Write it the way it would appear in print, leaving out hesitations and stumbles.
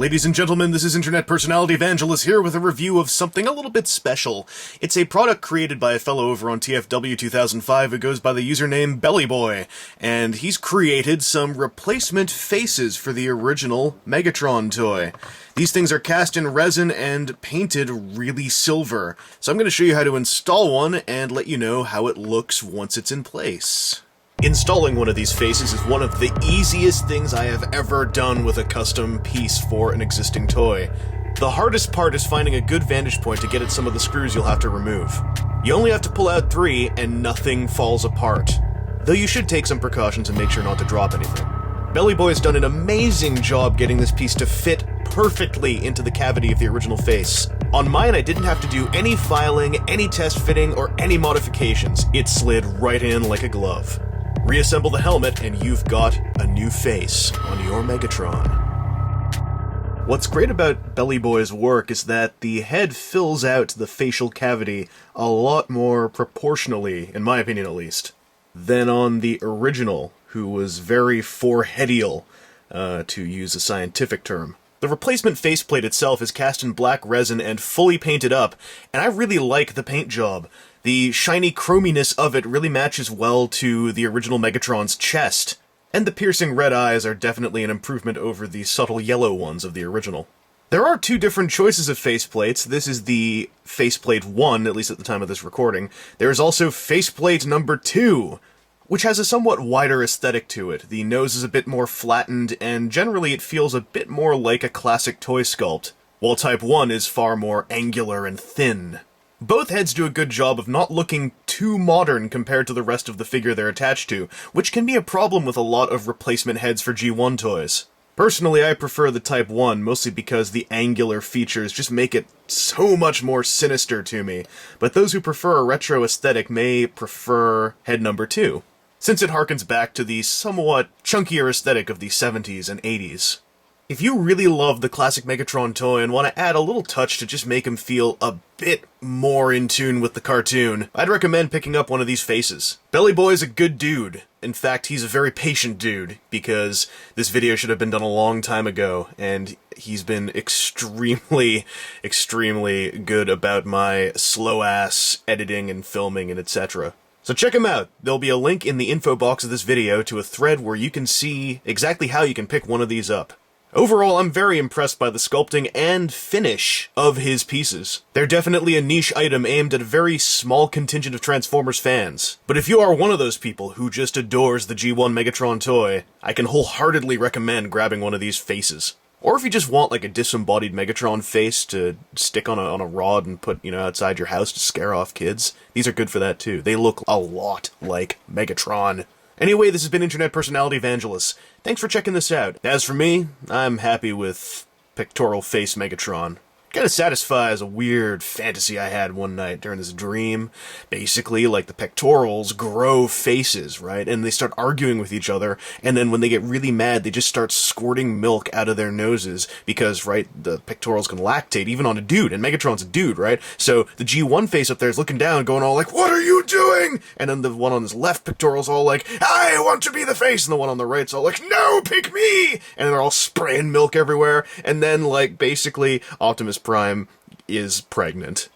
Ladies and gentlemen, this is internet personality Vangelus here with a review of something a little bit special. It's a product created by a fellow over on TFW 2005 who goes by the username Bellyboy, and he's created some replacement faces for the original Megatron toy. These things are cast in resin and painted really silver, so I'm going to show you how to install one and let you know how it looks once it's in place. Installing one of these faces is one of the easiest things I have ever done with a custom piece for an existing toy. The hardest part is finding a good vantage point to get at some of the screws you'll have to remove. You only have to pull out 3 and nothing falls apart. Though you should take some precautions and make sure not to drop anything. Bellyboy's done an amazing job getting this piece to fit perfectly into the cavity of the original face. On mine, I didn't have to do any filing, any test fitting, or any modifications. It slid right in like a glove. Reassemble the helmet and you've got a new face on your Megatron. What's great about Bellyboy's work is that the head fills out the facial cavity a lot more proportionally, in my opinion at least, than on the original, who was very foreheadial, to use a scientific term. The replacement faceplate itself is cast in black resin and fully painted up, and I really like the paint job. The shiny chrominess of it really matches well to the original Megatron's chest, and the piercing red eyes are definitely an improvement over the subtle yellow ones of the original. There are 2 different choices of faceplates. This is the faceplate 1, at least at the time of this recording. There is also faceplate number 2, which has a somewhat wider aesthetic to it. The nose is a bit more flattened, and generally it feels a bit more like a classic toy sculpt, while Type 1 is far more angular and thin. Both heads do a good job of not looking too modern compared to the rest of the figure they're attached to, which can be a problem with a lot of replacement heads for G1 toys. Personally, I prefer the Type 1, mostly because the angular features just make it so much more sinister to me, but those who prefer a retro aesthetic may prefer head number 2, since it harkens back to the somewhat chunkier aesthetic of the 70s and 80s. If you really love the classic Megatron toy and want to add a little touch to just make him feel a bit more in tune with the cartoon, I'd recommend picking up one of these faces. Bellyboy's a good dude. In fact, he's a very patient dude, because this video should have been done a long time ago, and he's been extremely good about my slow-ass editing and filming and etc. So check him out. There'll be a link in the info box of this video to a thread where you can see exactly how you can pick one of these up. Overall, I'm very impressed by the sculpting and finish of his pieces. They're definitely a niche item aimed at a very small contingent of Transformers fans. But if you are one of those people who just adores the G1 Megatron toy, I can wholeheartedly recommend grabbing one of these faces. Or if you just want like a disembodied Megatron face to stick on a rod and put, outside your house to scare off kids, these are good for that too. They look a lot like Megatron. Anyway, this has been internet personality Vangelus. Thanks for checking this out. As for me, I'm happy with pectoral face Megatron. Kinda satisfies a weird fantasy I had one night during this dream. Basically, like, the pectorals grow faces, right? And they start arguing with each other, and then when they get really mad, they just start squirting milk out of their noses, because, right, the pectorals can lactate, even on a dude, and Megatron's a dude, right? So, the G1 face up there is looking down, going all like, "What are you doing?" And then the one on his left pectoral's all like, "I want to be the face!" And the one on the right's all like, "No, pick me!" And they're all spraying milk everywhere, and then, like, basically, Optimus Prime is pregnant.